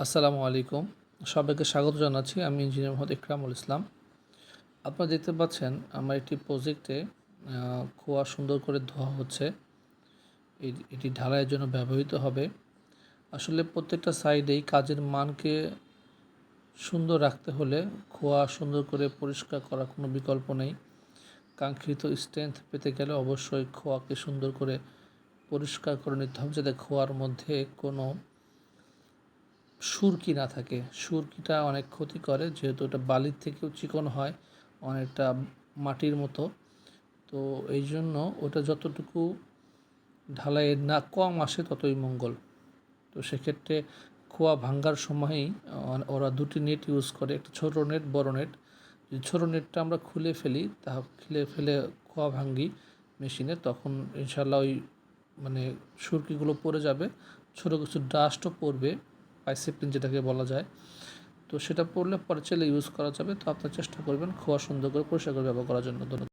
আসসালামু আলাইকুম। সবাইকে স্বাগত জানাচ্ছি। আমি ইঞ্জিনিয়ার মোহাম্মদ ইকরামুল ইসলাম। আপনারা দেখতে পাচ্ছেন আমার একটি প্রজেক্টে খোয়া সুন্দর করে ধোয়া হচ্ছে। এটি ঢালাইয়ের জন্য ব্যবহৃত হবে। আসলে প্রত্যেকটা সাইডেই কাজের মানকে সুন্দর রাখতে হলে খোয়া সুন্দর করে পরিষ্কার করার কোনো বিকল্প নেই। কাঙ্ক্ষিত স্ট্রেংথ পেতে গেলে অবশ্যই খোয়াকে সুন্দর করে পরিষ্কার করে নিতে হবে, যাতে খোয়ার মধ্যে কোনো সুরকি না থাকে। সুরকিটা অনেক ক্ষতি করে, যেহেতু এটা বালির থেকেও চিকন হয়, অনেকটা মাটির মতো। তো এই জন্য ওটা যতটুকু ঢালাইয়ের না কম আসে ততই মঙ্গল। তো সেক্ষেত্রে খোয়া ভাঙ্গার সময়ই ওরা দুটি নেট ইউজ করে, একটা ছোটো নেট, বড় নেট। যদি ছোটো নেটটা আমরা খুলে ফেলি, খুলে ফেলে খোয়া ভাঙ্গি মেশিনে, তখন ইনশাল্লাহ ওই সুরকিগুলো পড়ে যাবে। ছোটো কিছু ডাস্টও পড়বে, পাইসেপ্টিন যেটাকে বলা যায়। তো সেটা পড়লে পরে চাইলে ইউজ করা যাবে। তো আপনারা চেষ্টা করবেন খোয়া সুন্দর করে পরিষ্কার করে ব্যবহার করার জন্য। ধন্যবাদ।